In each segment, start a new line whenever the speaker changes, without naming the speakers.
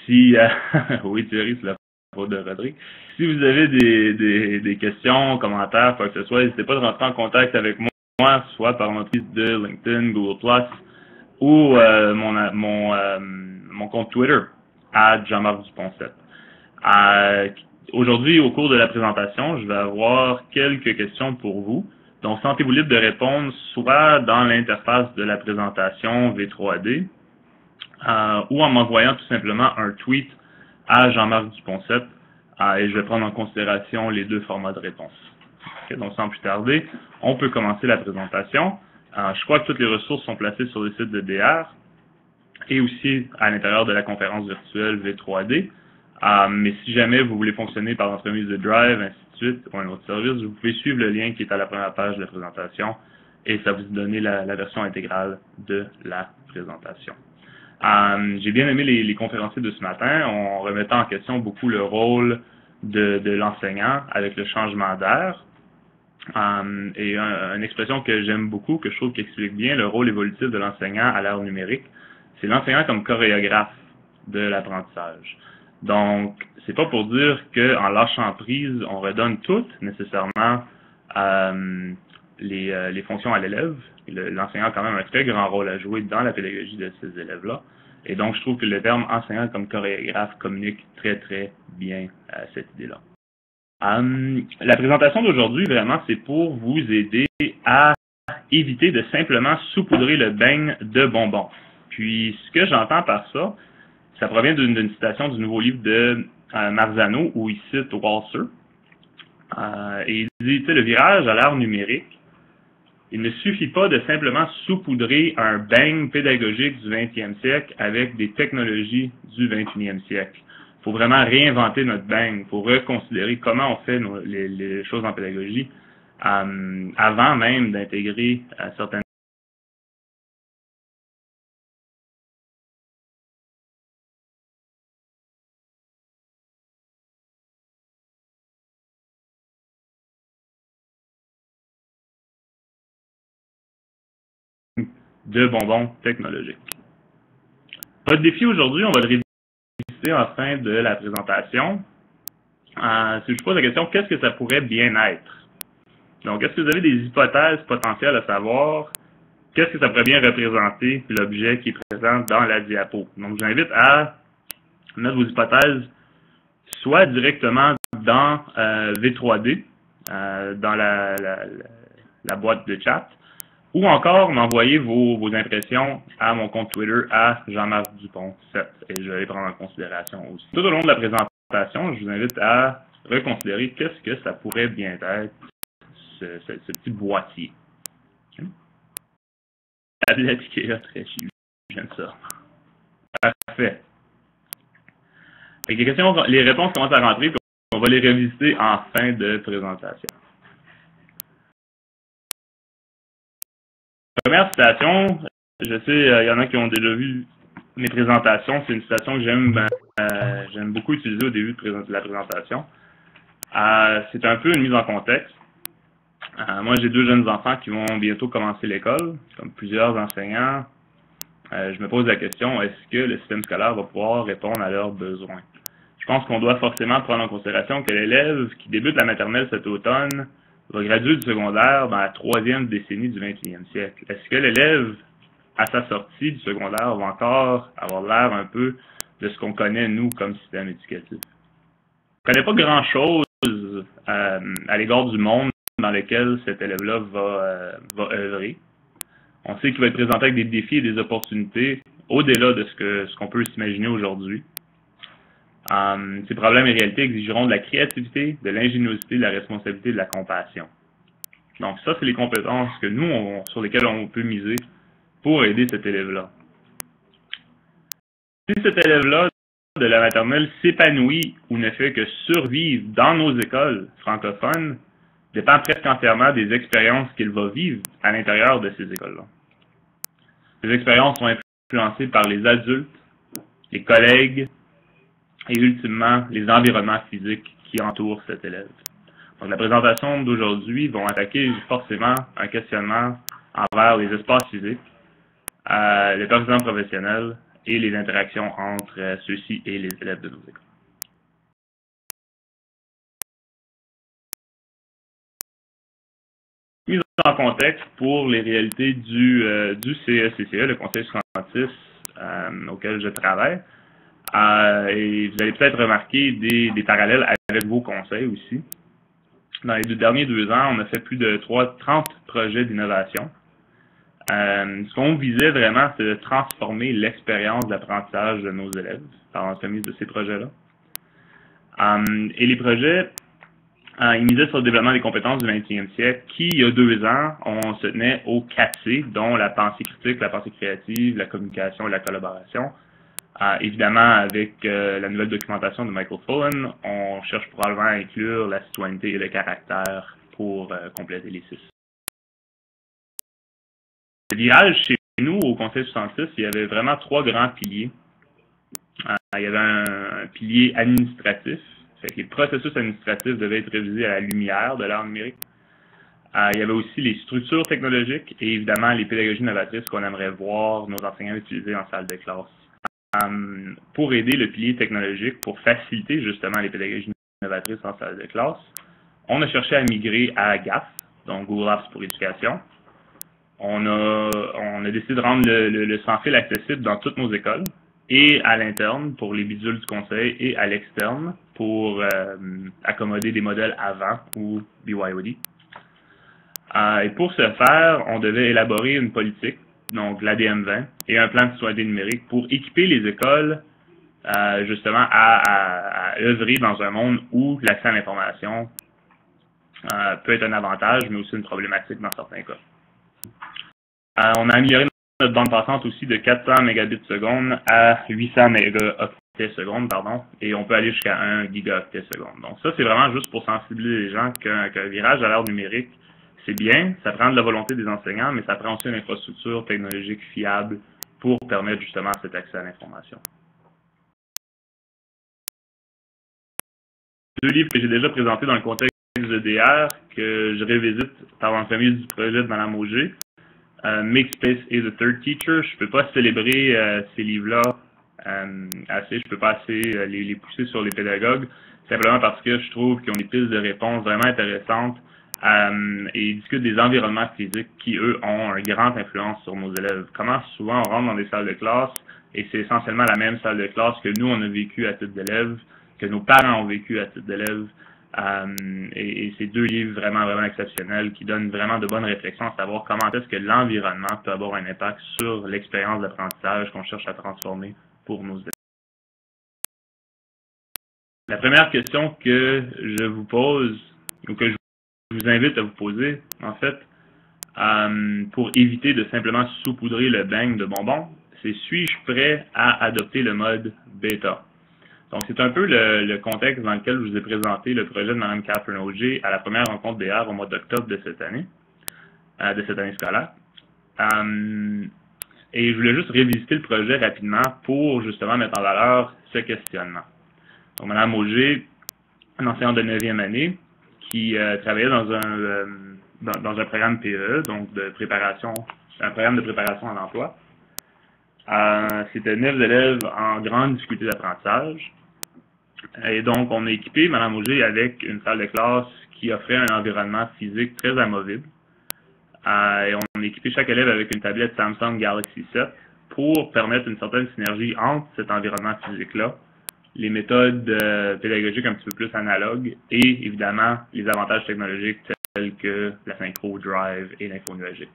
Si, oui, Thierry, c'est la faute de Rodrigue. Si vous avez des questions, commentaires, quoi que ce soit, n'hésitez pas à rentrer en contact avec moi, soit par notre liste de LinkedIn, Google+, ou mon compte Twitter, @Jean-Marc Dupont 7. Aujourd'hui, au cours de la présentation, je vais avoir quelques questions pour vous. Donc, sentez-vous libre de répondre soit dans l'interface de la présentation V3D, ou en m'envoyant tout simplement un tweet à Jean-Marc Dupont 7, et je vais prendre en considération les deux formats de réponse. Okay, donc, sans plus tarder, on peut commencer la présentation. Je crois que toutes les ressources sont placées sur le site de DR et aussi à l'intérieur de la conférence virtuelle V3D. Mais si jamais vous voulez fonctionner par l'entremise de Drive, ainsi de suite, ou un autre service, vous pouvez suivre le lien qui est à la première page de la présentation et ça vous donne la version intégrale de la présentation. J'ai bien aimé les conférenciers de ce matin, en remettant en question beaucoup le rôle de l'enseignant avec le changement d'air. Et une expression que j'aime beaucoup, que je trouve qui explique bien le rôle évolutif de l'enseignant à l'ère numérique, c'est l'enseignant comme chorégraphe de l'apprentissage. Donc, c'est pas pour dire qu'en lâchant prise, on redonne toutes nécessairement les fonctions à l'élève. L'enseignant a quand même un très grand rôle à jouer dans la pédagogie de ces élèves-là. Et donc, je trouve que le terme enseignant comme chorégraphe communique très, très bien cette idée-là. La présentation d'aujourd'hui, vraiment, c'est pour vous aider à éviter de simplement saupoudrer le beigne de bonbons. Puis, ce que j'entends par ça, ça provient d'une citation du nouveau livre de Marzano, où il cite Walser. Et il dit, tu sais, le virage à l'ère numérique, il ne suffit pas de simplement saupoudrer un beigne pédagogique du 20e siècle avec des technologies du 21e siècle. Il faut vraiment réinventer notre beigne, il faut reconsidérer comment on fait les choses en pédagogie avant même d'intégrer certaines de bonbons technologiques. Votre défi aujourd'hui, on va le réviser en fin de la présentation. Si je vous pose la question, qu'est-ce que ça pourrait bien être? Donc, est-ce que vous avez des hypothèses potentielles à savoir? Qu'est-ce que ça pourrait bien représenter l'objet qui est présent dans la diapo? Donc, je vous invite à mettre vos hypothèses soit directement dans V3D, dans la boîte de chat, ou encore m'envoyer vos impressions à mon compte Twitter à Jean-Marc Dupont 7 et je vais les prendre en considération aussi. Tout au long de la présentation, je vous invite à reconsidérer qu'est-ce que ça pourrait bien être, ce petit boîtier. Tablette Ikea très chic, j'aime ça. Parfait. Les réponses commencent à rentrer, puis on va les revisiter en fin de présentation. Première citation, je sais, il y en a qui ont déjà vu mes présentations, c'est une citation que j'aime beaucoup utiliser au début de la présentation. C'est un peu une mise en contexte. Moi, j'ai 2 jeunes enfants qui vont bientôt commencer l'école, comme plusieurs enseignants. Je me pose la question, est-ce que le système scolaire va pouvoir répondre à leurs besoins? Je pense qu'on doit forcément prendre en considération que l'élève qui débute la maternelle cet automne va graduer du secondaire dans la 3e décennie du 21e siècle. Est-ce que l'élève, à sa sortie du secondaire, va encore avoir l'air un peu de ce qu'on connaît, nous, comme système éducatif? Je ne connais pas grand-chose à l'égard du monde dans lequel cet élève-là va œuvrer. On sait qu'il va être présenté avec des défis et des opportunités au-delà de ce qu'on peut s'imaginer aujourd'hui. Ces problèmes et réalités exigeront de la créativité, de l'ingéniosité, de la responsabilité et de la compassion. Donc ça, c'est les compétences que nous, sur lesquelles on peut miser pour aider cet élève-là. Si cet élève-là de la maternelle s'épanouit ou ne fait que survivre dans nos écoles francophones, dépend presque entièrement des expériences qu'il va vivre à l'intérieur de ces écoles-là. Ces expériences sont influencées par les adultes, les collègues, et ultimement les environnements physiques qui entourent cet élève. Donc la présentation d'aujourd'hui va attaquer forcément un questionnement envers les espaces physiques, le personnel professionnel et les interactions entre ceux-ci et les élèves de nos écoles. Mise en contexte pour les réalités du CECCE, le Conseil 66, auquel je travaille. Et vous allez peut-être remarquer des parallèles avec vos conseils aussi. Dans les derniers 2 ans, on a fait plus de 30 projets d'innovation. Ce qu'on visait vraiment, c'est de transformer l'expérience d'apprentissage de nos élèves par l'entremise de ces projets-là. Et les projets, ils misaient sur le développement des compétences du 21e siècle qui, il y a 2 ans, on se tenait au 4C, dont la pensée critique, la pensée créative, la communication et la collaboration. Évidemment, avec la nouvelle documentation de Michael Fullan, on cherche probablement à inclure la citoyenneté et le caractère pour compléter les 6. Le virage chez nous, au Conseil 66, il y avait vraiment 3 grands piliers. Il y avait un pilier administratif, fait que les processus administratifs devaient être révisés à la lumière de l'ère numérique. Il y avait aussi les structures technologiques et évidemment les pédagogies novatrices qu'on aimerait voir nos enseignants utiliser en salle de classe. Pour aider le pilier technologique, pour faciliter justement les pédagogies novatrices en salle de classe, on a cherché à migrer à GAF, donc Google Apps pour éducation. On a décidé de rendre le sans-fil accessible dans toutes nos écoles, et à l'interne pour les bidules du conseil, et à l'externe pour accommoder des modèles avant ou BYOD. Et pour ce faire, on devait élaborer une politique, donc l'ADM 20, et un plan de citoyenneté numérique pour équiper les écoles justement à œuvrer dans un monde où l'accès à l'information peut être un avantage, mais aussi une problématique dans certains cas. On a amélioré notre bande passante aussi de 400 mégabits seconde à 800 mégaoctets seconde, et on peut aller jusqu'à 1 gigaoctet seconde. Donc ça, c'est vraiment juste pour sensibiliser les gens qu'un virage à l'ère numérique, c'est bien, ça prend de la volonté des enseignants, mais ça prend aussi une infrastructure technologique fiable pour permettre justement cet accès à l'information. 2 livres que j'ai déjà présentés dans le contexte de DR, que je révisite par l'entremise du projet de Mme Auger. Make Space et The Third Teacher. Je ne peux pas célébrer ces livres-là assez, je ne peux pas assez les pousser sur les pédagogues, simplement parce que je trouve qu'ils ont des pistes de réponse vraiment intéressantes et ils discutent des environnements physiques qui, eux, ont une grande influence sur nos élèves. Comment souvent on rentre dans des salles de classe et c'est essentiellement la même salle de classe que nous, on a vécu à titre d'élève, que nos parents ont vécu à titre d'élève. Et c'est 2 livres vraiment exceptionnels qui donnent vraiment de bonnes réflexions à savoir comment est-ce que l'environnement peut avoir un impact sur l'expérience d'apprentissage qu'on cherche à transformer pour nos élèves. La première question que je vous pose, ou que je vous invite à vous poser, en fait, pour éviter de simplement saupoudrer le beigne de bonbons, c'est suis-je prêt à adopter le mode bêta? Donc, c'est un peu le contexte dans lequel je vous ai présenté le projet de Mme Catherine Auger à la première rencontre DR au mois d'octobre de cette année scolaire. Et je voulais juste revisiter le projet rapidement pour justement mettre en valeur ce questionnement. Donc, Mme Auger, une enseignante de 9e année, qui travaillait dans un programme PE, donc un programme de préparation à l'emploi. C'était 9 élèves en grande difficulté d'apprentissage. Et donc, on a équipé Mme Auger avec une salle de classe qui offrait un environnement physique très amovible. Et on a équipé chaque élève avec une tablette Samsung Galaxy 7 pour permettre une certaine synergie entre cet environnement physique-là, les méthodes pédagogiques un petit peu plus analogues et évidemment les avantages technologiques tels que la synchro, drive et l'info nuagique.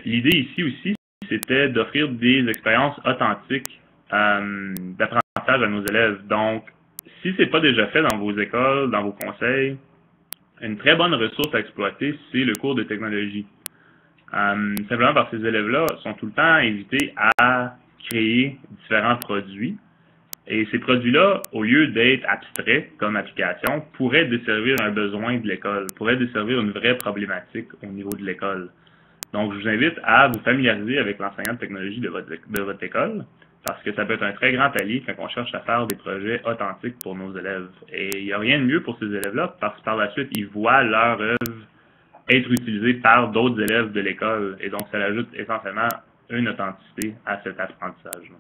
L'idée ici aussi, c'était d'offrir des expériences authentiques d'apprentissage à nos élèves. Donc, si ce n'est pas déjà fait dans vos écoles, dans vos conseils, une très bonne ressource à exploiter, c'est le cours de technologie. Simplement parce que ces élèves-là sont tout le temps invités à créer différents produits. Et ces produits-là, au lieu d'être abstraits comme application, pourraient desservir un besoin de l'école, pourraient desservir une vraie problématique au niveau de l'école. Donc, je vous invite à vous familiariser avec l'enseignant de technologie de votre école, parce que ça peut être un très grand allié quand on cherche à faire des projets authentiques pour nos élèves. Et il n'y a rien de mieux pour ces élèves-là, parce que par la suite, ils voient leur œuvre être utilisé par d'autres élèves de l'école. Et donc, ça ajoute essentiellement une authenticité à cet apprentissage-là.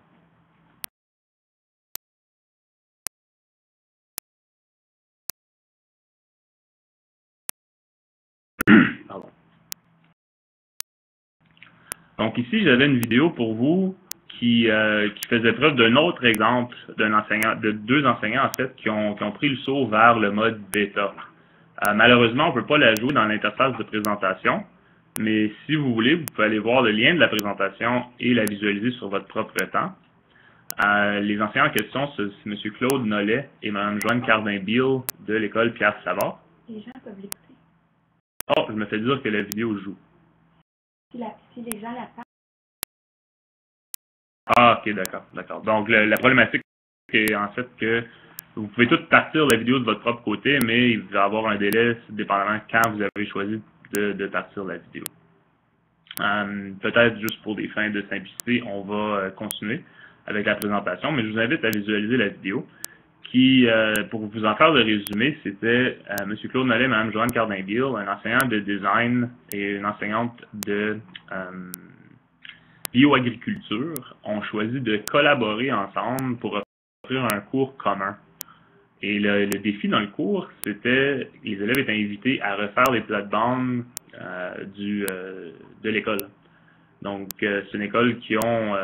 Pardon. Donc ici, j'avais une vidéo pour vous qui faisait preuve d'un autre exemple de deux enseignants en fait qui ont pris le saut vers le mode bêta. Malheureusement, on ne peut pas la jouer dans l'interface de présentation, mais si vous voulez, vous pouvez aller voir le lien de la présentation et la visualiser sur votre propre temps. Les enseignants en question, c'est M. Claude Nollet et Mme Joanne Cardin-Beal de l'école Pierre Savard.
Les gens peuvent l'écouter.
Oh, je me fais dire que la vidéo joue.
Si les gens la parlent.
Ah, ok, d'accord. Donc, la problématique est en fait que vous pouvez tout partir la vidéo de votre propre côté, mais il va y avoir un délai dépendamment quand vous avez choisi de partir la vidéo. Peut-être juste pour des fins de simplicité, on va continuer avec la présentation, mais je vous invite à visualiser la vidéo qui, pour vous en faire le résumé, c'était M. Claude Nollet et Mme Joanne Cardin-Beal, un enseignant de design et une enseignante de bioagriculture, ont choisi de collaborer ensemble pour offrir un cours commun. Et le défi dans le cours, c'était les élèves étaient invités à refaire les plates-bandes de l'école. Donc, c'est une école qui ont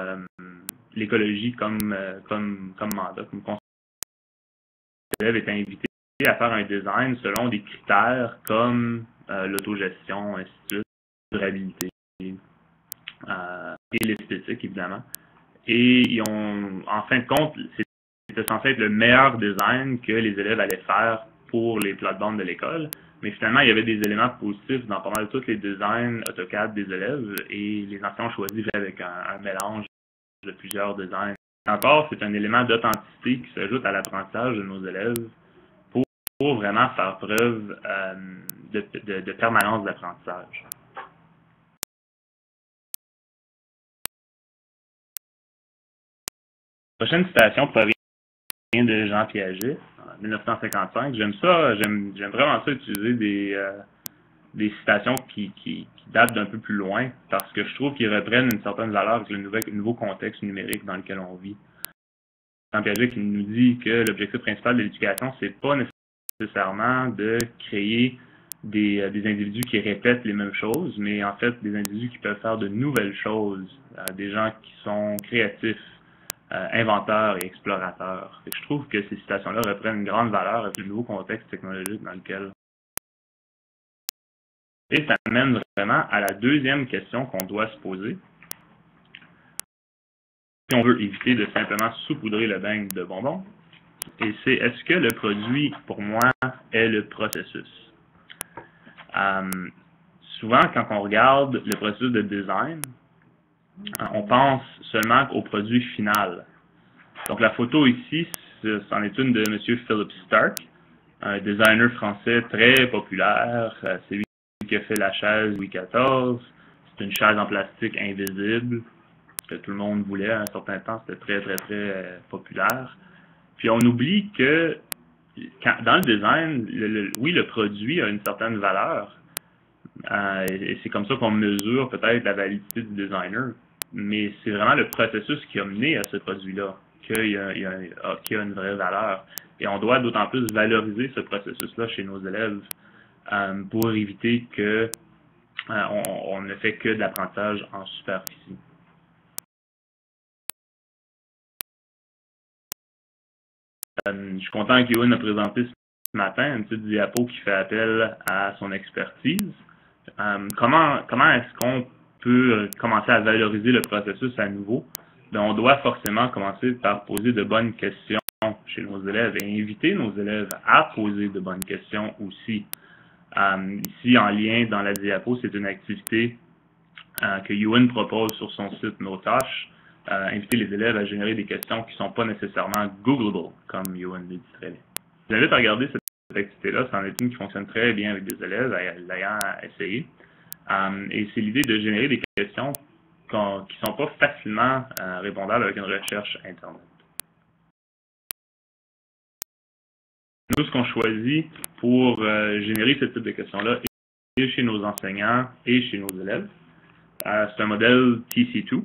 l'écologie comme mandat, comme conseil. Les élèves étaient invités à faire un design selon des critères comme l'autogestion, ainsi de suite, la durabilité et l'esthétique, évidemment. Et ils ont, en fin de compte, c'était censé être le meilleur design que les élèves allaient faire pour les plates-bandes de l'école. Mais finalement, il y avait des éléments positifs dans pas mal tous les designs AutoCAD des élèves et les enfants ont choisi avec un mélange de plusieurs designs. Encore, c'est un élément d'authenticité qui s'ajoute à l'apprentissage de nos élèves pour vraiment faire preuve de permanence d'apprentissage. Prochaine citation provient de Jean Piaget, en 1955. J'aime vraiment ça utiliser des citations qui datent d'un peu plus loin, parce que je trouve qu'ils reprennent une certaine valeur avec le nouveau contexte numérique dans lequel on vit. Jean Piaget qui nous dit que l'objectif principal de l'éducation, c'est pas nécessairement de créer des individus qui répètent les mêmes choses, mais en fait des individus qui peuvent faire de nouvelles choses, des gens qui sont créatifs, inventeurs et explorateurs. Et je trouve que ces citations-là reprennent une grande valeur avec le nouveau contexte technologique dans lequel. Et ça mène vraiment à la deuxième question qu'on doit se poser. Si on veut éviter de simplement saupoudrer le bain de bonbons, et c'est est-ce que le produit, pour moi, est le processus? Souvent, quand on regarde le processus de design, on pense seulement au produit final. Donc la photo ici, c'en est une de M. Philip Stark, un designer français très populaire. C'est lui qui a fait la chaise Louis XIV. C'est une chaise en plastique invisible que tout le monde voulait à un certain temps. C'était très populaire. Puis on oublie que dans le design, oui, le produit a une certaine valeur. Et c'est comme ça qu'on mesure peut-être la validité du designer. Mais c'est vraiment le processus qui a mené à ce produit-là qui a une vraie valeur. Et on doit d'autant plus valoriser ce processus-là chez nos élèves pour éviter que on ne fait que de l'apprentissage en superficie. Je suis content qu'Youn a présenté ce matin une petite diapo qui fait appel à son expertise. Comment est-ce qu'on peut commencer à valoriser le processus à nouveau? Bien, on doit forcément commencer par poser de bonnes questions chez nos élèves et inviter nos élèves à poser de bonnes questions aussi. Ici, en lien dans la diapo, c'est une activité que Youn propose sur son site Nos Tâches. Inviter les élèves à générer des questions qui ne sont pas nécessairement Googleable, comme Youn le dit très bien. Je vous invite à regarder cette activité-là. C'en est une qui fonctionne très bien avec des élèves, l'ayant essayé. Et c'est l'idée de générer des questions qui ne sont pas facilement répondables avec une recherche Internet. Nous, ce qu'on choisit pour générer ce type de questions-là chez nos enseignants et chez nos élèves. C'est un modèle TC2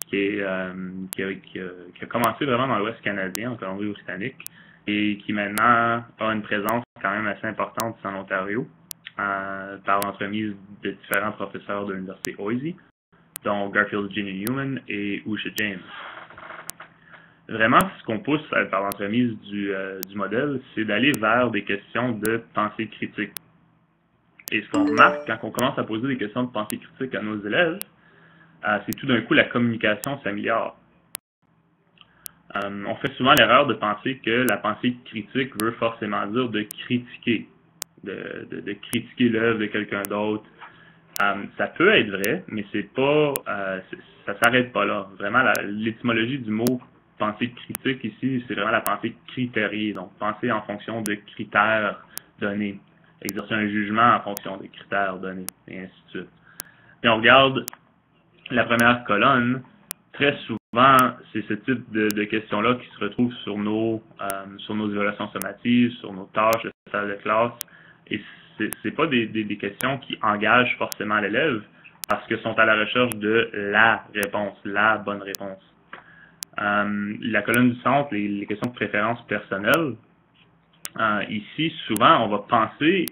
qui a commencé vraiment dans l'Ouest canadien, en Colombie-Britannique, et qui maintenant a une présence quand même assez importante en Ontario, par l'entremise de différents professeurs de l'Université Oise, dont Garfield Junior Newman et Usha James. Vraiment, ce qu'on pousse par l'entremise du modèle, c'est d'aller vers des questions de pensée critique. Et ce qu'on remarque quand on commence à poser des questions de pensée critique à nos élèves, c'est tout d'un coup la communication s'améliore. On fait souvent l'erreur de penser que la pensée critique veut forcément dire de critiquer, de critiquer l'œuvre de quelqu'un d'autre. Ça peut être vrai, mais c'est pas, ça s'arrête pas là. Vraiment, l'étymologie du mot pensée critique ici, c'est vraiment la pensée critériée, donc penser en fonction de critères donnés, exercer un jugement en fonction des critères donnés, et ainsi de suite. Et on regarde la première colonne, très souvent, c'est ce type de questions-là qui se retrouvent sur nos évaluations sommatives, sur nos tâches de salle de classe, et c'est pas des questions qui engagent forcément l'élève, parce qu'ils sont à la recherche de la réponse, la bonne réponse. La colonne du centre, les questions de préférence personnelle, ici, souvent, on va penser,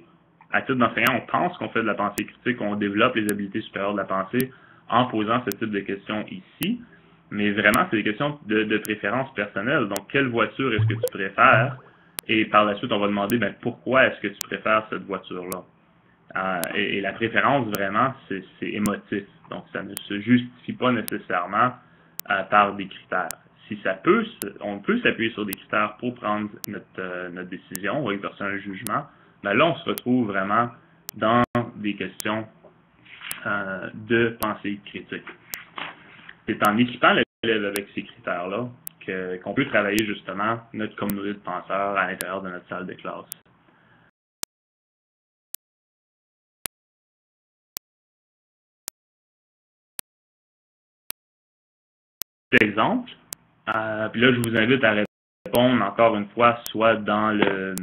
à titre d'enseignant, on pense qu'on fait de la pensée critique, on développe les habiletés supérieures de la pensée en posant ce type de questions ici, mais vraiment, c'est des questions de préférence personnelle. Donc, quelle voiture est-ce que tu préfères? Et par la suite, on va demander, pourquoi est-ce que tu préfères cette voiture-là? Et la préférence, vraiment, c'est émotif. Donc, ça ne se justifie pas nécessairement par des critères. Si on peut s'appuyer sur des critères pour prendre notre décision ou exercer un jugement, là, on se retrouve vraiment dans des questions de pensée critique. C'est en équipant l'élève avec ces critères-là qu'on peut travailler justement notre communauté de penseurs à l'intérieur de notre salle de classe. Exemple, puis là, je vous invite à répondre encore une fois, soit dans le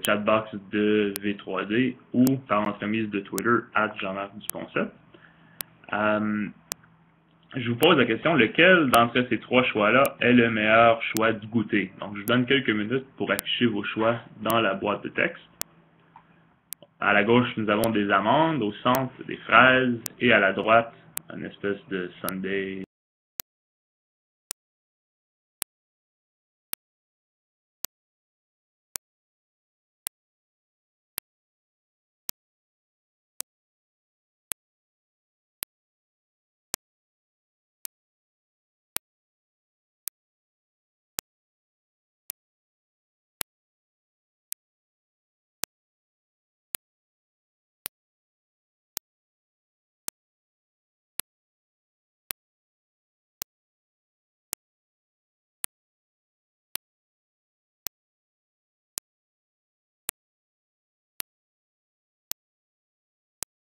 chatbox de V3D ou par l'entremise de Twitter @Jean-Marc Duponcet. Je vous pose la question, lequel d'entre ces trois choix-là est le meilleur choix du goûter? Donc, je vous donne quelques minutes pour afficher vos choix dans la boîte de texte. À la gauche, nous avons des amandes, au centre, des fraises, et à la droite, une espèce de sundae.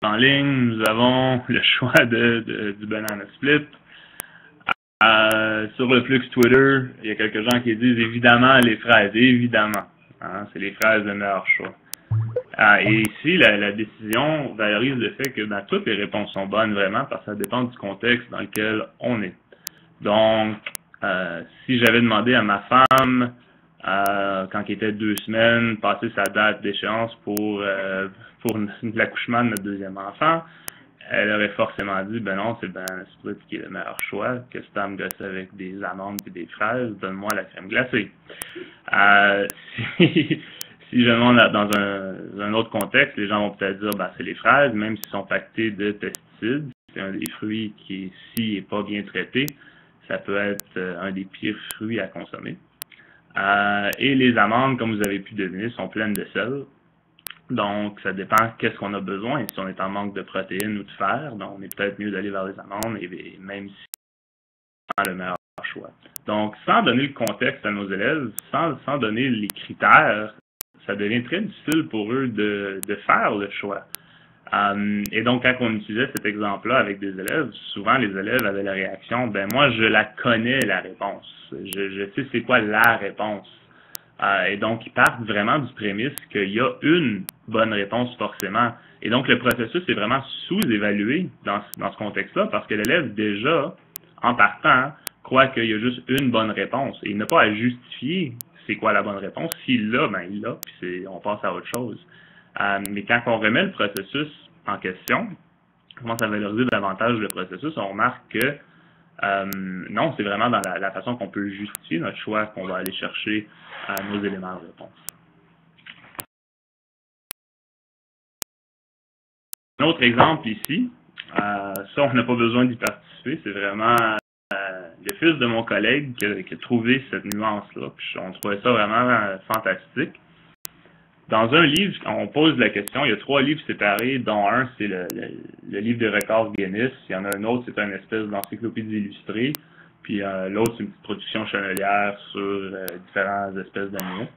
En ligne, nous avons le choix du banana split. Sur le flux Twitter, il y a quelques gens qui disent évidemment les fraises, évidemment. C'est les fraises le meilleur choix. Et ici, la décision valorise le fait que toutes les réponses sont bonnes vraiment parce que ça dépend du contexte dans lequel on est. Donc, si j'avais demandé à ma femme, quand il était 2 semaines, passer sa date d'échéance pour l'accouchement de notre deuxième enfant, elle aurait forcément dit, non, c'est le banana split qui est le meilleur choix. Qu'est-ce que tu as à me gosser avec des amandes et des fraises? Donne-moi la crème glacée. Si je demande dans un autre contexte, les gens vont peut-être dire, c'est les fraises, même s'ils sont pactés de pesticides. C'est un des fruits qui, s'il n'est pas bien traité, ça peut être un des pires fruits à consommer. Et les amandes, comme vous avez pu deviner, sont pleines de sel. Donc, ça dépend qu'est-ce qu'on a besoin. Si on est en manque de protéines ou de fer, donc on est peut-être mieux d'aller vers les amandes, et même si c'est le meilleur choix. Donc, sans donner le contexte à nos élèves, sans donner les critères, ça devient très difficile pour eux de faire le choix. Et donc, quand on utilisait cet exemple-là avec des élèves, souvent les élèves avaient la réaction, moi, je la connais, la réponse. Je sais c'est quoi la réponse. Et donc, ils partent vraiment du prémisse qu'il y a une bonne réponse forcément. Et donc, le processus est vraiment sous-évalué dans ce contexte-là parce que l'élève, déjà, en partant, croit qu'il y a juste une bonne réponse. Et il n'a pas à justifier c'est quoi la bonne réponse. S'il l'a, ben il l'a, puis on passe à autre chose. Mais quand on remet le processus en question, on commence à valoriser davantage le processus, on remarque que non, c'est vraiment dans la façon qu'on peut justifier notre choix qu'on va aller chercher nos éléments de réponse. Un autre exemple ici, ça on n'a pas besoin d'y participer, c'est vraiment le fils de mon collègue qui a trouvé cette nuance-là. On trouvait ça vraiment fantastique. Dans un livre, on pose la question, il y a 3 livres séparés, dont un, c'est le livre des records Guinness. Il y en a un autre, c'est une espèce d'encyclopédie illustrée. Puis l'autre, c'est une petite production chenelière sur différentes espèces d'animaux.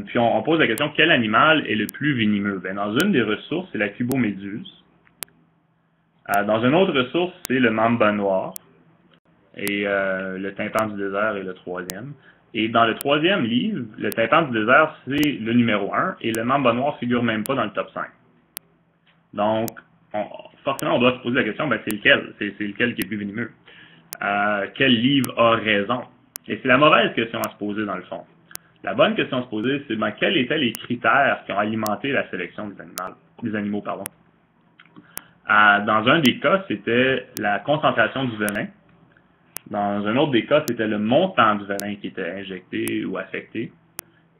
Puis on pose la question, quel animal est le plus venimeux? Ben, dans une des ressources, c'est la cuboméduse. Dans une autre ressource, c'est le mamba noir. Et le tympan du désert est le 3e. Et dans le 3e livre, le tympan du désert, c'est le numéro 1, et le mamba noir ne figure même pas dans le top 5. Donc, forcément, on doit se poser la question, ben, c'est lequel? C'est lequel qui est plus venimeux? Quel livre a raison? Et c'est la mauvaise question à se poser, dans le fond. La bonne question à se poser, c'est ben, quels étaient les critères qui ont alimenté la sélection des animaux. Dans un des cas, c'était la concentration du venin. Dans un autre des cas, c'était le montant du venin qui était injecté ou affecté.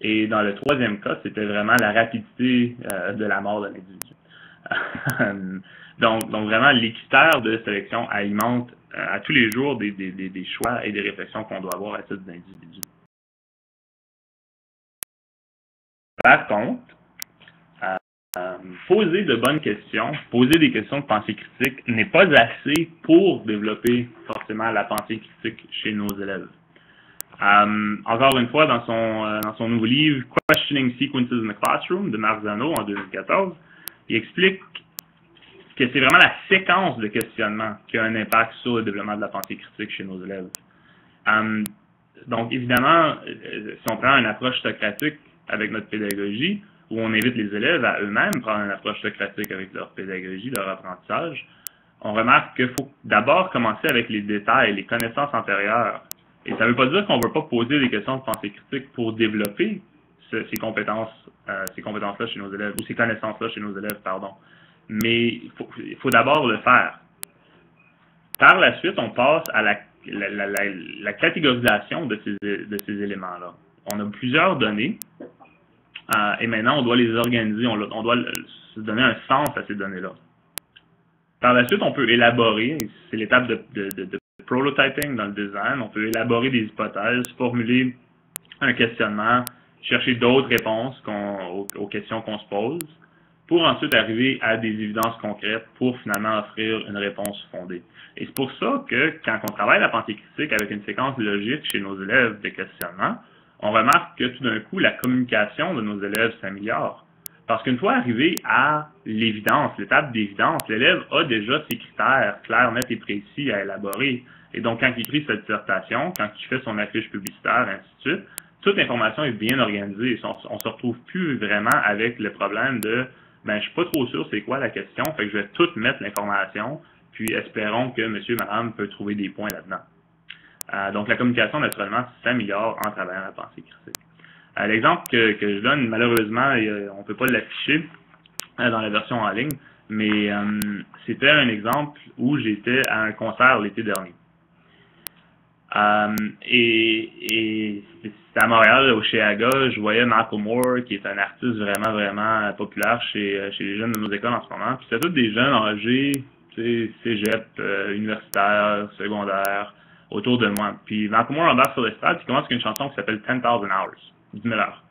Et dans le 3e cas, c'était vraiment la rapidité de la mort de l'individu. donc, vraiment, les critères de sélection alimentent à tous les jours des choix et des réflexions qu'on doit avoir à titre d'individu. Par contre, poser de bonnes questions, poser des questions de pensée critique n'est pas assez pour développer forcément la pensée critique chez nos élèves. Encore une fois, dans son nouveau livre Questioning Sequences in the Classroom de Marzano en 2014, il explique que c'est vraiment la séquence de questionnement qui a un impact sur le développement de la pensée critique chez nos élèves. Donc, évidemment, si on prend une approche socratique avec notre pédagogie, où on invite les élèves à eux-mêmes prendre une approche socratique avec leur pédagogie, leur apprentissage, on remarque qu'il faut d'abord commencer avec les détails, les connaissances antérieures. Et ça ne veut pas dire qu'on ne veut pas poser des questions de pensée critique pour développer ces compétences-là chez nos élèves, ou ces connaissances-là chez nos élèves, pardon. Mais il faut d'abord le faire. Par la suite, on passe à la catégorisation de ces éléments-là. On a plusieurs données. Et maintenant, on doit les organiser, on doit se donner un sens à ces données-là. Par la suite, on peut élaborer, c'est l'étape de prototyping dans le design, on peut élaborer des hypothèses, formuler un questionnement, chercher d'autres réponses aux questions qu'on se pose, pour ensuite arriver à des évidences concrètes pour finalement offrir une réponse fondée. Et c'est pour ça que quand on travaille la pensée critique avec une séquence logique chez nos élèves de questionnement, on remarque que tout d'un coup, la communication de nos élèves s'améliore. Parce qu'une fois arrivé à l'évidence, l'étape d'évidence, l'élève a déjà ses critères clairs, nets et précis à élaborer. Et donc, quand il écrit sa dissertation, quand il fait son affiche publicitaire, ainsi de suite, toute l'information est bien organisée. On se retrouve plus vraiment avec le problème de ben, je suis pas trop sûr c'est quoi la question, fait que je vais tout mettre l'information, puis espérons que monsieur, madame peut trouver des points là-dedans. Donc, la communication, naturellement, s'améliore en travaillant la pensée critique. L'exemple que je donne, malheureusement, on ne peut pas l'afficher dans la version en ligne, mais c'était un exemple où j'étais à un concert l'été dernier. Et c'était à Montréal, au Cheaga, je voyais Macklemore, qui est un artiste vraiment, vraiment populaire chez les jeunes de nos écoles en ce moment. Puis c'était tous des jeunes âgés, cégep, universitaire, secondaire, autour de moi. Puis Macklemore embarque sur l'estrade, puis commence avec une chanson qui s'appelle 10,000 Hours, 10 000 heures.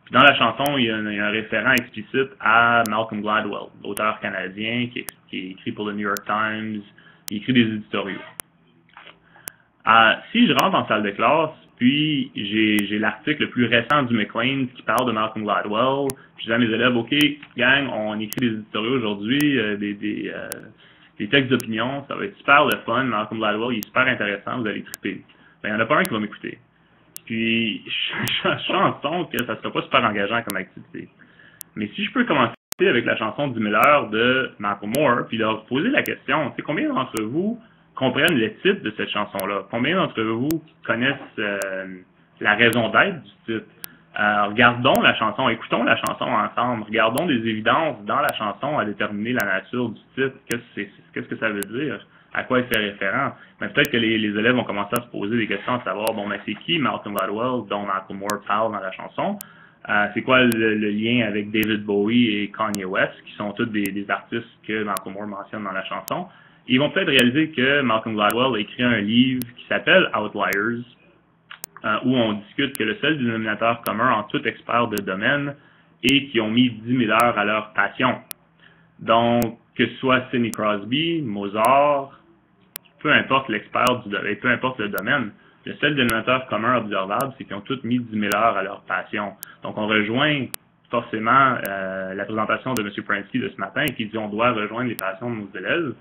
Puis dans la chanson, il y a un référent explicite à Malcolm Gladwell, l'auteur canadien qui écrit pour le New York Times, il écrit des éditoriaux. Si je rentre en salle de classe, puis j'ai l'article le plus récent du Maclean qui parle de Malcolm Gladwell, puis je dis à mes élèves, OK, gang, on écrit des éditoriaux aujourd'hui, des textes d'opinion, ça va être super le fun, Malcolm Gladwell, il est super intéressant, vous allez triper. Ben, il n'y en a pas un qui va m'écouter. Puis, je chanson que ça ne sera pas super engageant comme activité. Mais si je peux commencer avec la chanson 10 000 heures de Macklemore, puis leur poser la question, c'est combien d'entre vous comprennent le titre de cette chanson-là? Combien d'entre vous connaissent la raison d'être du titre? Regardons la chanson, écoutons la chanson ensemble, regardons des évidences dans la chanson à déterminer la nature du titre, qu'est-ce que ça veut dire, à quoi il fait référence. Mais peut-être que les élèves vont commencer à se poser des questions à savoir, bon, mais c'est qui Malcolm Gladwell dont Macklemore parle dans la chanson? C'est quoi le lien avec David Bowie et Kanye West, qui sont tous des artistes que Macklemore mentionne dans la chanson? Ils vont peut-être réaliser que Malcolm Gladwell a écrit un livre qui s'appelle Outliers, où on discute que le seul dénominateur commun en tout expert de domaine est qu'ils ont mis 10 000 heures à leur passion. Donc, que ce soit Sidney Crosby, Mozart, peu importe l'expert du domaine, peu importe le domaine, le seul dénominateur commun observable, c'est qu'ils ont tous mis 10 000 heures à leur passion. Donc, on rejoint forcément la présentation de M. Prensky de ce matin qui dit on doit rejoindre les passions de nos élèves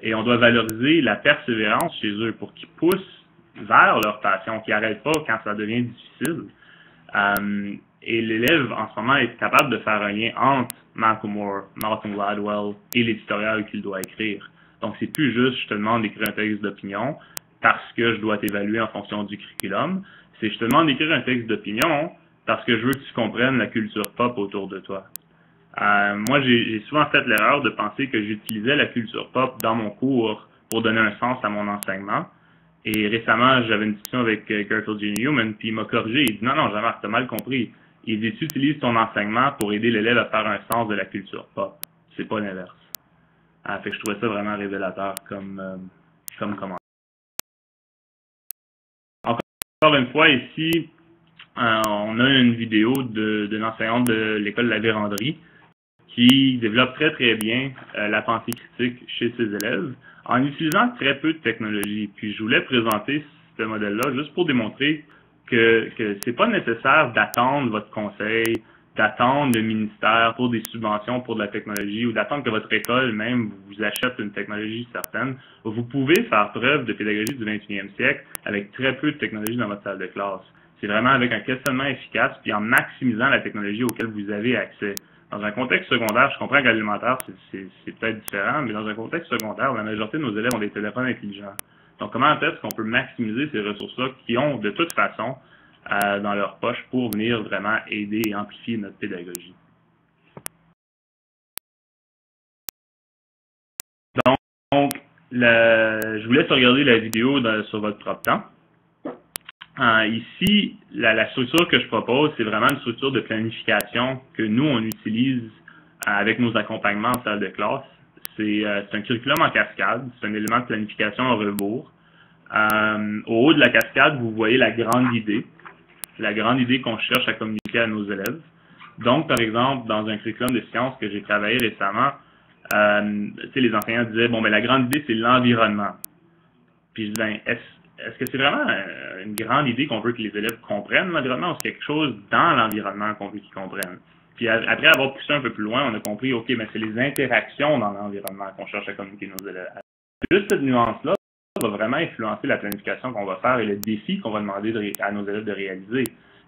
et on doit valoriser la persévérance chez eux pour qu'ils poussent vers leur passion, qu'ils n'arrêtent pas quand ça devient difficile. Et l'élève, en ce moment, est capable de faire un lien entre Malcolm Gladwell et l'éditorial qu'il doit écrire. Donc, c'est plus juste, je te demande d'écrire un texte d'opinion parce que je dois t'évaluer en fonction du curriculum. C'est je te demande d'écrire un texte d'opinion parce que je veux que tu comprennes la culture pop autour de toi. Moi, j'ai souvent fait l'erreur de penser que j'utilisais la culture pop dans mon cours pour donner un sens à mon enseignement. Et récemment, j'avais une discussion avec Garfield J. Newman, puis il m'a corrigé. Il dit non, Jean-Marc, t'as mal compris. Il dit tu utilises ton enseignement pour aider l'élève à faire un sens de la culture pop. C'est pas l'inverse. Fait que je trouvais ça vraiment révélateur comme commentaire. Encore une fois, ici, on a une vidéo d'une enseignante de l'école de la Vérandrie qui développe très très bien la pensée critique chez ses élèves en utilisant très peu de technologie. Puis je voulais présenter ce modèle-là juste pour démontrer que c'est pas nécessaire d'attendre votre conseil, d'attendre le ministère pour des subventions pour de la technologie ou d'attendre que votre école même vous achète une technologie certaine. Vous pouvez faire preuve de pédagogie du 21e siècle avec très peu de technologie dans votre salle de classe. C'est vraiment avec un questionnement efficace puis en maximisant la technologie auquel vous avez accès. Dans un contexte secondaire, je comprends qu'à l'élémentaire, c'est peut-être différent, mais dans un contexte secondaire, la majorité de nos élèves ont des téléphones intelligents. Donc, comment est-ce qu'on peut maximiser ces ressources-là qui ont, de toute façon, dans leur poche pour venir vraiment aider et amplifier notre pédagogie? Donc je vous laisse regarder la vidéo sur votre propre temps. Ici, la structure que je propose, c'est vraiment une structure de planification que nous, on utilise avec nos accompagnements en salle de classe. C'est un curriculum en cascade, c'est un élément de planification en rebours. Au haut de la cascade, vous voyez la grande idée qu'on cherche à communiquer à nos élèves. Donc, par exemple, dans un curriculum de sciences que j'ai travaillé récemment, les enseignants disaient, bon, ben la grande idée, c'est l'environnement. Puis je dis, ben, est-ce que c'est vraiment une grande idée qu'on veut que les élèves comprennent l'environnement ou c'est quelque chose dans l'environnement qu'on veut qu'ils comprennent? Puis après avoir poussé un peu plus loin, on a compris, OK, mais c'est les interactions dans l'environnement qu'on cherche à communiquer nos élèves. Juste cette nuance-là va vraiment influencer la planification qu'on va faire et le défi qu'on va demander à nos élèves de réaliser.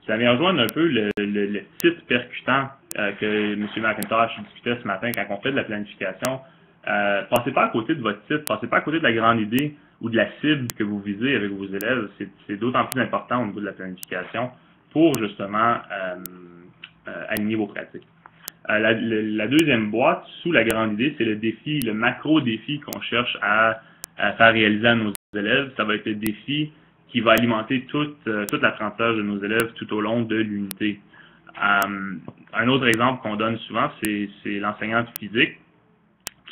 Ça vient rejoindre un peu le titre percutant que M. McIntosh discutait ce matin quand on fait de la planification. Passez pas à côté de votre titre, passez pas à côté de la grande idée ou de la cible que vous visez avec vos élèves. C'est d'autant plus important au niveau de la planification pour justement aligner vos pratiques. La deuxième boîte, sous la grande idée, c'est le défi, le macro-défi qu'on cherche à faire réaliser à nos élèves. Ça va être le défi qui va alimenter tout l'apprentissage de nos élèves tout au long de l'unité. Un autre exemple qu'on donne souvent, c'est l'enseignant de physique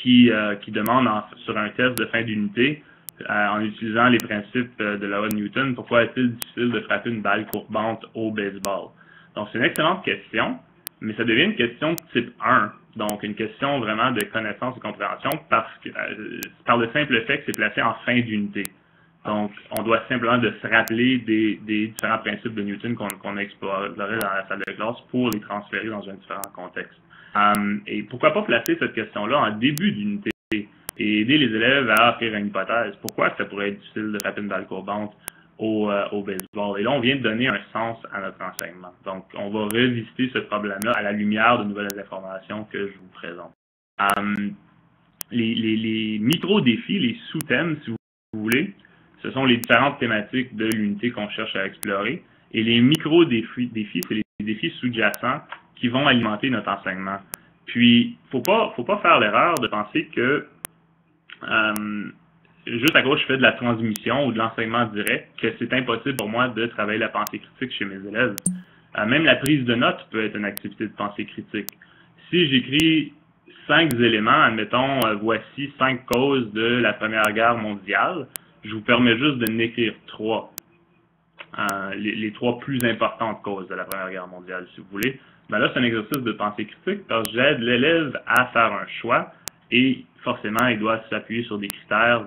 qui demande sur un test de fin d'unité, en utilisant les principes de la loi de Newton, pourquoi est-il difficile de frapper une balle courbante au baseball? Donc, c'est une excellente question, mais ça devient une question de type 1. Donc, une question vraiment de connaissance et compréhension par le simple fait que c'est placé en fin d'unité. Donc, on doit simplement se rappeler des différents principes de Newton qu'on a explorés dans la salle de classe pour les transférer dans un différent contexte. Et pourquoi pas placer cette question-là en début d'unité et aider les élèves à offrir une hypothèse. Pourquoi ça pourrait être difficile de frapper une balle courbante au baseball. Et là, on vient de donner un sens à notre enseignement. Donc, on va revisiter ce problème-là à la lumière de nouvelles informations que je vous présente. Les micro-défis, les sous-thèmes, si vous voulez, ce sont les différentes thématiques de l'unité qu'on cherche à explorer. Et les micro-défis, c'est les défis sous-jacents qui vont alimenter notre enseignement. Puis, faut pas faire l'erreur de penser que juste à gauche, je fais de la transmission ou de l'enseignement direct, que c'est impossible pour moi de travailler la pensée critique chez mes élèves. Même la prise de notes peut être une activité de pensée critique. Si j'écris 5 éléments, admettons, voici 5 causes de la Première Guerre mondiale, je vous permets juste de n'écrire 3. Les 3 plus importantes causes de la Première Guerre mondiale, si vous voulez. Ben là, c'est un exercice de pensée critique parce que j'aide l'élève à faire un choix et forcément, il doit s'appuyer sur des critères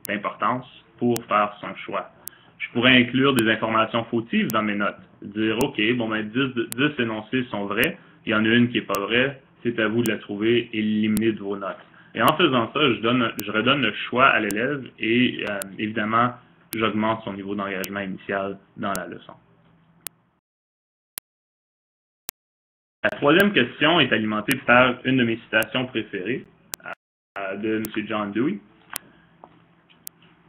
d'importance pour faire son choix. Je pourrais inclure des informations fautives dans mes notes. Dire, OK, bon, ben 10 énoncés sont vrais, il y en a une qui n'est pas vraie, c'est à vous de la trouver et l'éliminer de vos notes. Et en faisant ça, je redonne le choix à l'élève et évidemment, j'augmente son niveau d'engagement initial dans la leçon. La troisième question est alimentée par une de mes citations préférées de M. John Dewey.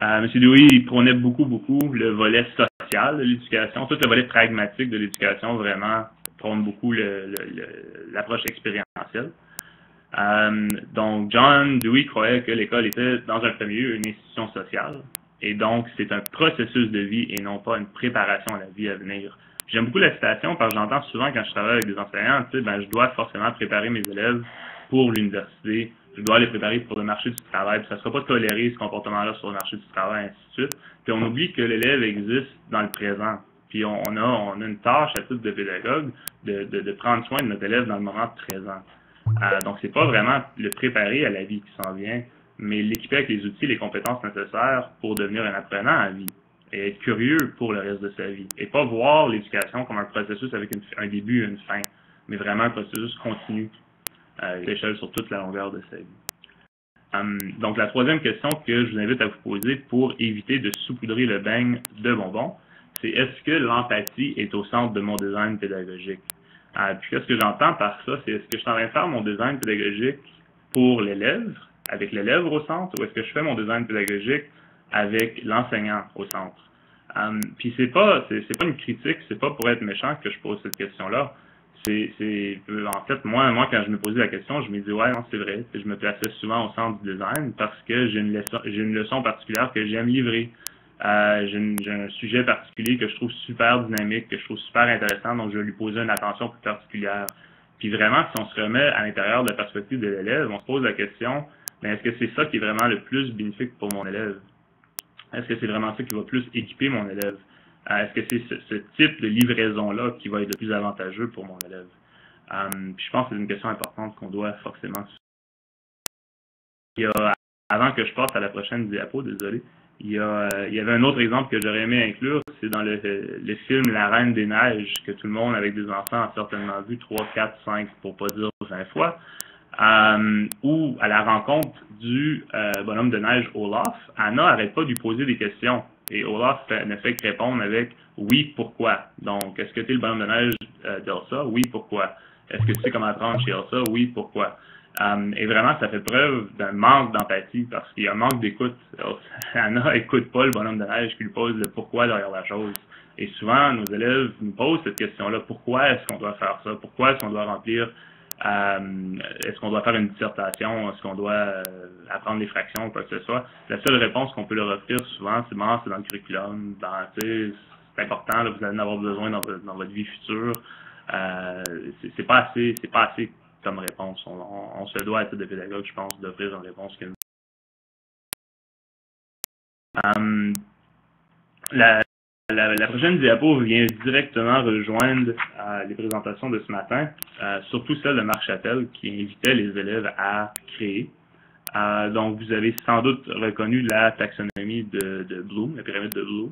M. Dewey il prônait beaucoup le volet social de l'éducation, tout le volet pragmatique de l'éducation, vraiment prône beaucoup l'approche expérientielle. Donc, John Dewey croyait que l'école était, dans un premier lieu, une institution sociale, et donc c'est un processus de vie et non pas une préparation à la vie à venir. J'aime beaucoup la citation parce que j'entends souvent quand je travaille avec des enseignants, tu sais, ben, je dois forcément préparer mes élèves pour l'université, je dois les préparer pour le marché du travail, puis ça ne sera pas toléré ce comportement-là sur le marché du travail, ainsi de suite. Puis on oublie que l'élève existe dans le présent. Puis on a une tâche à titre de pédagogue de prendre soin de notre élève dans le moment présent. Donc c'est pas vraiment le préparer à la vie qui s'en vient, mais l'équiper avec les outils, les compétences nécessaires pour devenir un apprenant à vie et être curieux pour le reste de sa vie. Et pas voir l'éducation comme un processus avec un début et une fin, mais vraiment un processus continu à l'échelle sur toute la longueur de sa vie. Donc la troisième question que je vous invite à vous poser pour éviter de saupoudrer le beigne de bonbons, c'est est-ce que l'empathie est au centre de mon design pédagogique? Puis qu'est-ce que j'entends par ça? C'est est-ce que je suis en train de faire mon design pédagogique pour l'élève, avec l'élève au centre, ou est-ce que je fais mon design pédagogique avec l'enseignant au centre? Puis c'est pas une critique, c'est pas pour être méchant que je pose cette question-là. En fait, moi, quand je me posais la question, je me dis ouais, non, c'est vrai. Je me plaçais souvent au centre du design parce que j'ai une leçon particulière que j'aime livrer. J'ai un sujet particulier que je trouve super dynamique, que je trouve super intéressant, donc je vais lui poser une attention plus particulière. Puis vraiment, si on se remet à l'intérieur de la perspective de l'élève, on se pose la question, mais est-ce que c'est ça qui est vraiment le plus bénéfique pour mon élève? Est-ce que c'est vraiment ça qui va plus équiper mon élève? Est-ce que c'est ce type de livraison-là qui va être le plus avantageux pour mon élève? Puis je pense que c'est une question importante qu'on doit forcément. Avant que je passe à la prochaine diapo, désolé, il y avait un autre exemple que j'aurais aimé inclure, c'est dans le film La Reine des Neiges, que tout le monde avec des enfants a certainement vu 3, 4, 5, pour pas dire 20 fois, où à la rencontre du bonhomme de neige Olaf, Anna n'arrête pas de lui poser des questions. Et Olaf ne fait que répondre avec « oui, pourquoi ». Donc, est-ce que tu es le bonhomme de neige d'Elsa? Oui, pourquoi? Est-ce que tu sais comment apprendre chez Elsa? Oui, pourquoi? Et vraiment, ça fait preuve d'un manque d'empathie parce qu'il y a un manque d'écoute. Anna n'écoute pas le bonhomme de neige qui lui pose le pourquoi derrière la chose. Et souvent, nos élèves nous posent cette question-là. Pourquoi est-ce qu'on doit faire ça? Pourquoi est-ce qu'on doit remplir est-ce qu'on doit faire une dissertation? Est-ce qu'on doit apprendre les fractions ou quoi que ce soit? La seule réponse qu'on peut leur offrir souvent, c'est bon, c'est dans le curriculum. C'est important, là, vous allez en avoir besoin dans votre vie future. C'est pas assez comme réponse. On se doit, à titre de pédagogue, je pense, d'offrir une réponse qui La prochaine diapo vient directement rejoindre les présentations de ce matin, surtout celle de Marc Chatel qui invitait les élèves à créer. Donc, vous avez sans doute reconnu la taxonomie de Bloom, la pyramide de Bloom.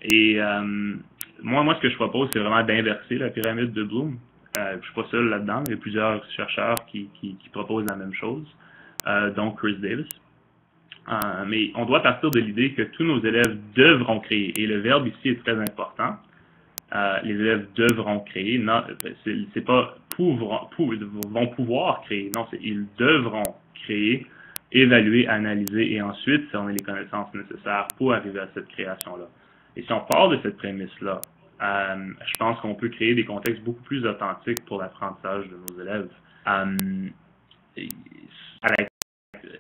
Et moi, ce que je propose, c'est vraiment d'inverser la pyramide de Bloom. Je ne suis pas seul là-dedans, il y a plusieurs chercheurs qui proposent la même chose, dont Chris Davis. Mais on doit partir de l'idée que tous nos élèves devront créer, et le verbe ici est très important. Les élèves devront créer, non, c'est pas vont pouvoir créer, non, c'est ils devront créer, évaluer, analyser, et ensuite si on a les connaissances nécessaires pour arriver à cette création-là. Et si on part de cette prémisse-là, je pense qu'on peut créer des contextes beaucoup plus authentiques pour l'apprentissage de nos élèves.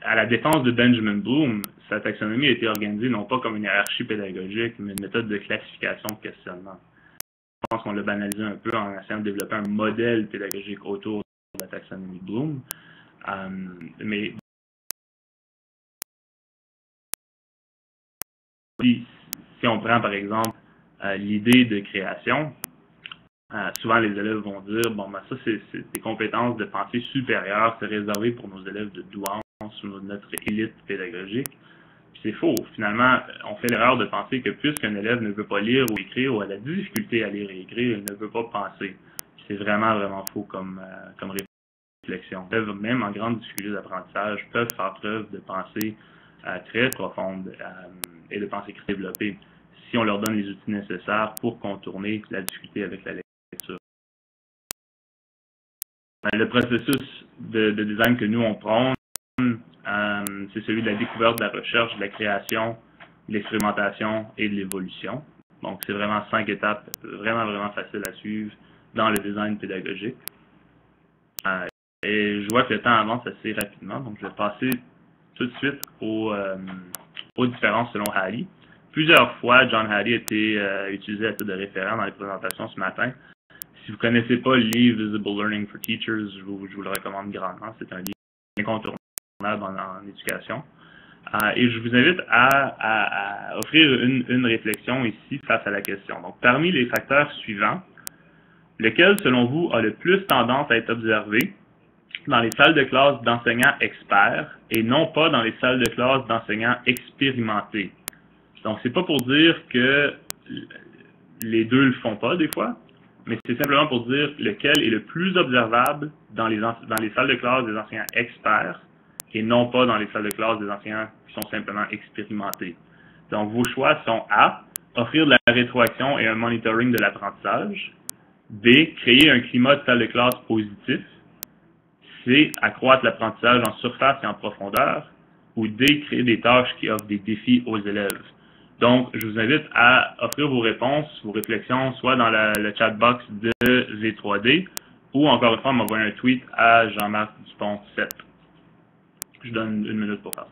À la défense de Benjamin Bloom, sa taxonomie a été organisée non pas comme une hiérarchie pédagogique, mais une méthode de classification de questionnement. Je pense qu'on l'a banalisé un peu en essayant de développer un modèle pédagogique autour de la taxonomie de Bloom. Mais si on prend par exemple l'idée de création, souvent les élèves vont dire, bon, ben ça c'est des compétences de pensée supérieure, c'est réservé pour nos élèves de douance ou notre élite pédagogique. C'est faux. Finalement, on fait l'erreur de penser que puisqu'un élève ne veut pas lire ou écrire ou a la difficulté à lire et écrire, il ne veut pas penser. C'est vraiment, vraiment faux comme réflexion. Les élèves, même en grande difficulté d'apprentissage, peuvent faire preuve de pensée très profonde et de pensée développée si on leur donne les outils nécessaires pour contourner la difficulté avec la lecture. Le processus de design que nous, on prône, c'est celui de la découverte, de la recherche, de la création, de l'expérimentation et de l'évolution. Donc, c'est vraiment 5 étapes vraiment, vraiment faciles à suivre dans le design pédagogique. Et je vois que le temps avance assez rapidement, donc je vais passer tout de suite aux différences selon Hattie. Plusieurs fois, John Hattie a été utilisé à titre de référent dans les présentations ce matin. Si vous ne connaissez pas le livre Visible Learning for Teachers, je vous le recommande grandement. C'est un livre incontournable en éducation. Et je vous invite à offrir une réflexion ici face à la question. Donc, parmi les facteurs suivants, lequel, selon vous, a le plus tendance à être observé dans les salles de classe d'enseignants experts et non pas dans les salles de classe d'enseignants expérimentés? Donc, c'est pas pour dire que les deux le font pas des fois, mais c'est simplement pour dire lequel est le plus observable dans les salles de classe des enseignants experts et non pas dans les salles de classe des enseignants qui sont simplement expérimentés. Donc, vos choix sont A, offrir de la rétroaction et un monitoring de l'apprentissage. B, créer un climat de salle de classe positif. C, accroître l'apprentissage en surface et en profondeur. Ou D, créer des tâches qui offrent des défis aux élèves. Donc, je vous invite à offrir vos réponses, vos réflexions, soit dans le chat box de V3D, ou encore une fois, m'envoyer un tweet à Jean-Marc Dupont 7. Je donne 1 minute pour faire ça.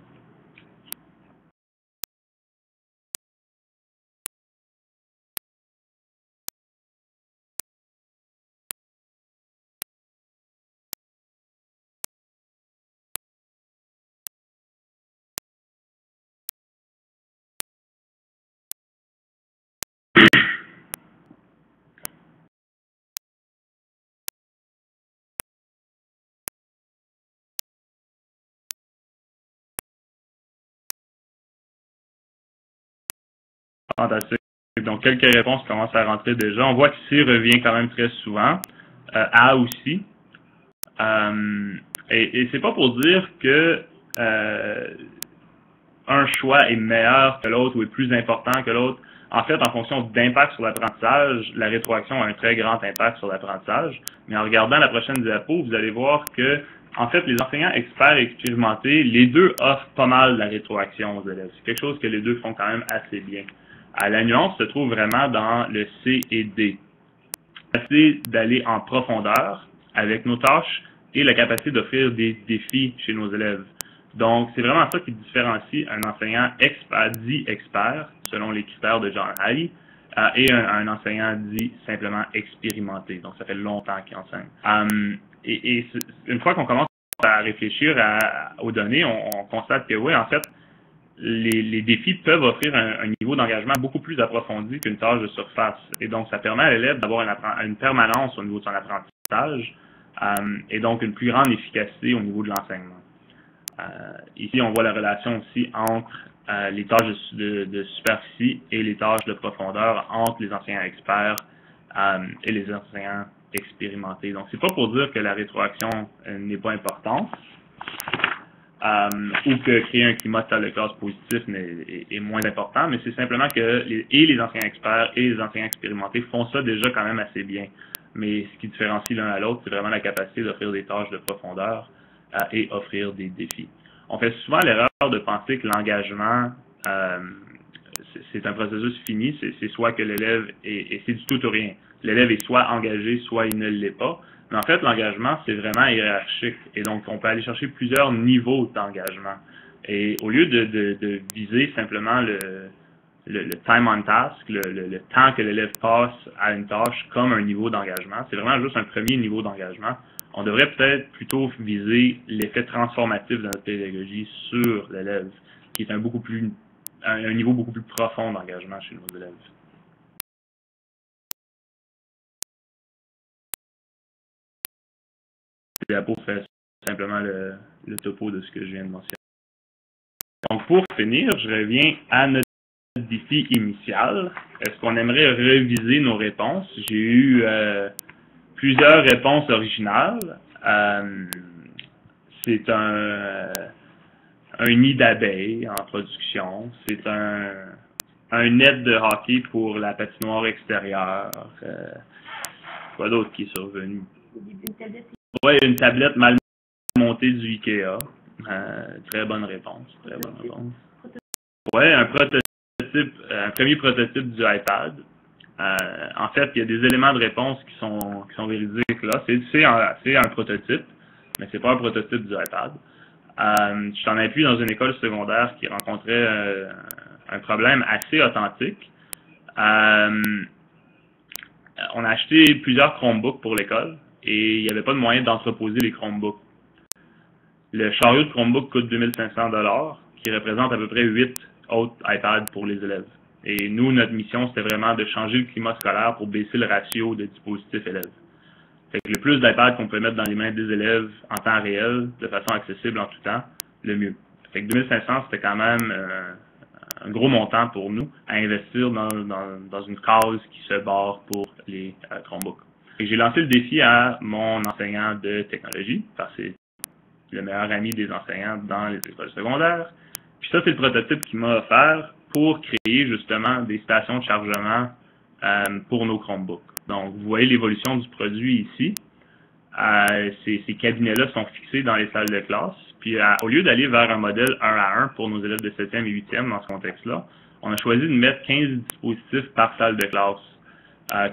Fantastique. Donc, quelques réponses commencent à rentrer déjà. On voit qu'ici revient quand même très souvent. A aussi. Et c'est pas pour dire que un choix est meilleur que l'autre ou est plus important que l'autre. En fait, en fonction d'impact sur l'apprentissage, la rétroaction a un très grand impact sur l'apprentissage. Mais en regardant la prochaine diapo, vous allez voir que, en fait, les enseignants experts et expérimentés, les deux offrent pas mal la rétroaction aux élèves. C'est quelque chose que les deux font quand même assez bien. La nuance se trouve vraiment dans le C et D. La capacité d'aller en profondeur avec nos tâches et la capacité d'offrir des défis chez nos élèves. Donc, c'est vraiment ça qui différencie un enseignant dit expert, selon les critères de John Hattie, et un enseignant dit simplement expérimenté. Donc, ça fait longtemps qu'il enseigne. Et une fois qu'on commence à réfléchir aux données, on constate que oui, en fait, les défis peuvent offrir un niveau d'engagement beaucoup plus approfondi qu'une tâche de surface. Et donc, ça permet à l'élève d'avoir une permanence au niveau de son apprentissage et donc une plus grande efficacité au niveau de l'enseignement. Ici, on voit la relation aussi entre les tâches de superficie et les tâches de profondeur entre les enseignants experts et les enseignants expérimentés. Donc, c'est pas pour dire que la rétroaction n'est pas importante. ou que créer un climat de salle de classe positif est moins important, mais c'est simplement que les enseignants experts et les enseignants expérimentés font ça déjà quand même assez bien. Mais ce qui différencie l'un à l'autre, c'est vraiment la capacité d'offrir des tâches de profondeur et offrir des défis. On fait souvent l'erreur de penser que l'engagement, c'est un processus fini, c'est soit que l'élève et c'est du tout ou rien. L'élève est soit engagé, soit il ne l'est pas. Mais en fait, l'engagement, c'est vraiment hiérarchique. Et donc, on peut aller chercher plusieurs niveaux d'engagement. Et au lieu de viser simplement le time on task, le temps que l'élève passe à une tâche comme un niveau d'engagement, c'est vraiment juste un premier niveau d'engagement. On devrait peut-être plutôt viser l'effet transformatif de notre pédagogie sur l'élève, qui est un niveau beaucoup plus profond d'engagement chez nos élèves. Le diapo fait simplement le topo de ce que je viens de mentionner. Donc, pour finir, je reviens à notre défi initial. Est-ce qu'on aimerait réviser nos réponses? J'ai eu plusieurs réponses originales. C'est un nid d'abeilles en production. C'est un net de hockey pour la patinoire extérieure. Quoi d'autre qui est survenu? Oui, une tablette mal montée du Ikea. Très bonne réponse. Très bonne réponse. Oui, un premier prototype du iPad. En fait, il y a des éléments de réponse qui sont véridiques là. C'est un prototype, mais c'est pas un prototype du iPad. Je t'en appuie dans une école secondaire qui rencontrait un problème assez authentique. On a acheté plusieurs Chromebooks pour l'école et il n'y avait pas de moyen d'entreposer les Chromebooks. Le chariot de Chromebook coûte 2500 $, qui représente à peu près 8 autres iPads pour les élèves. Et nous, notre mission, c'était vraiment de changer le climat scolaire pour baisser le ratio de dispositifs élèves. Fait que le plus d'iPads qu'on peut mettre dans les mains des élèves en temps réel, de façon accessible en tout temps, le mieux. Fait que 2500, c'était quand même un gros montant pour nous à investir dans une cause qui se barre pour les Chromebooks. J'ai lancé le défi à mon enseignant de technologie, parce que c'est le meilleur ami des enseignants dans les écoles secondaires. Puis ça, c'est le prototype qu'il m'a offert pour créer justement des stations de chargement pour nos Chromebooks. Donc, vous voyez l'évolution du produit ici. Ces cabinets-là sont fixés dans les salles de classe. Puis, au lieu d'aller vers un modèle 1 à 1 pour nos élèves de 7e et 8e dans ce contexte-là, on a choisi de mettre 15 dispositifs par salle de classe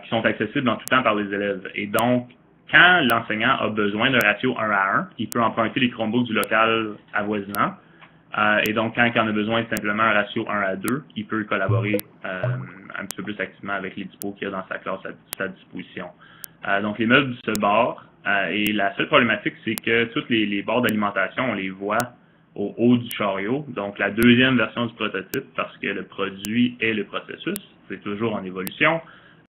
qui sont accessibles en tout temps par les élèves. Et donc, quand l'enseignant a besoin d'un ratio 1 à 1, il peut emprunter les Chromebooks du local avoisinant. Et donc, quand il en a besoin de simplement un ratio 1 à 2, il peut collaborer un petit peu plus activement avec les dispos qu'il y a dans sa classe à sa disposition. Donc, les meubles se barrent. Et la seule problématique, c'est que toutes les barres d'alimentation, on les voit au haut du chariot. Donc, la deuxième version du prototype, parce que le produit et le processus, c'est toujours en évolution,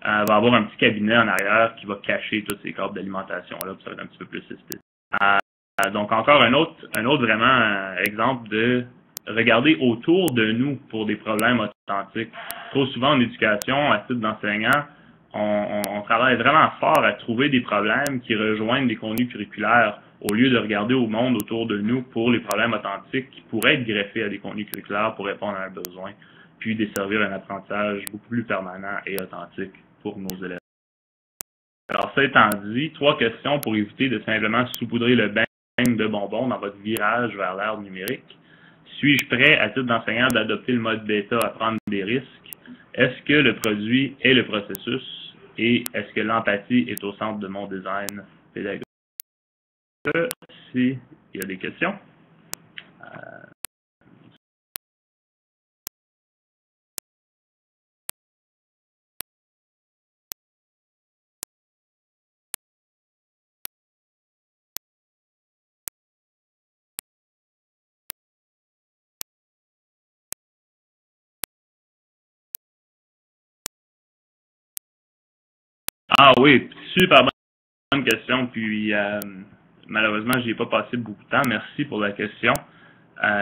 va avoir un petit cabinet en arrière qui va cacher tous ces câbles d'alimentation-là, puis ça va être un petit peu plus esthétique. Donc, encore un autre vraiment exemple de regarder autour de nous pour des problèmes authentiques. Trop souvent en éducation, à titre d'enseignant, on travaille vraiment fort à trouver des problèmes qui rejoignent des contenus curriculaires au lieu de regarder au monde autour de nous pour les problèmes authentiques qui pourraient être greffés à des contenus curriculaires pour répondre à un besoin, puis desservir un apprentissage beaucoup plus permanent et authentique pour nos élèves. Alors, ça étant dit, 3 questions pour éviter de simplement saupoudrer le bain de bonbons dans votre virage vers l'ère numérique. Suis-je prêt, à titre d'enseignant, d'adopter le mode bêta à prendre des risques? Est-ce que le produit est le processus? Et est-ce que l'empathie est au centre de mon design pédagogique? S'il y a des questions. Ah oui, super bonne question. Puis malheureusement, je n'y ai pas passé beaucoup de temps. Merci pour la question.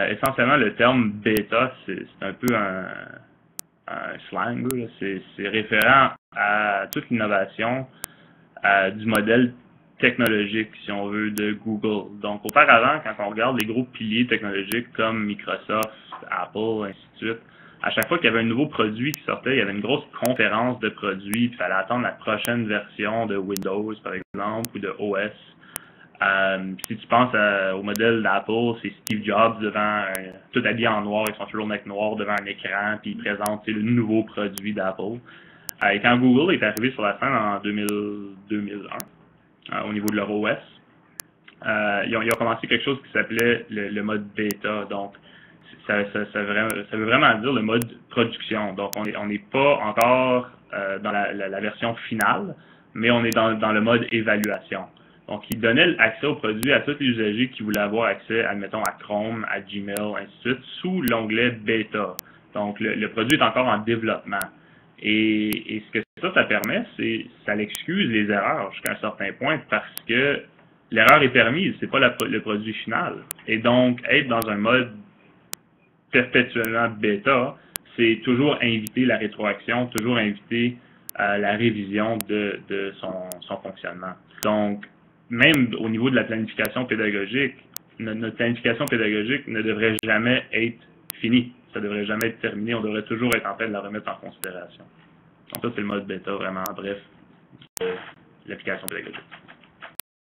Essentiellement, le terme bêta, c'est un peu un slang. C'est référent à toute l'innovation du modèle technologique, si on veut, de Google. Donc, auparavant, quand on regarde les gros piliers technologiques comme Microsoft, Apple, ainsi de suite, à chaque fois qu'il y avait un nouveau produit qui sortait, il y avait une grosse conférence de produits, puis il fallait attendre la prochaine version de Windows, par exemple, ou de OS. Si tu penses au modèle d'Apple, c'est Steve Jobs tout habillé en noir, avec son turtleneck noir devant un écran, puis il présente le nouveau produit d'Apple. Et quand Google est arrivé sur la scène en 2001, au niveau de leur OS, ils ont commencé quelque chose qui s'appelait le mode bêta. Donc, ça veut vraiment dire le mode production. Donc, on n'est pas encore dans la version finale, mais on est dans le mode évaluation. Donc, ils donnaient accès au produit à tous les usagers qui voulaient avoir accès, admettons, à Chrome, à Gmail, ainsi de suite, sous l'onglet bêta. Donc, le produit est encore en développement. Et ce que ça permet, c'est ça l'excuse les erreurs jusqu'à un certain point parce que l'erreur est permise, c'est pas le produit final. Et donc, être dans un mode perpétuellement bêta, c'est toujours inviter la rétroaction, toujours inviter la révision de son fonctionnement. Donc, même au niveau de la planification pédagogique, notre planification pédagogique ne devrait jamais être finie. Ça ne devrait jamais être terminé. On devrait toujours être en train de la remettre en considération. Donc ça, c'est le mode bêta, vraiment, bref, de l'application pédagogique.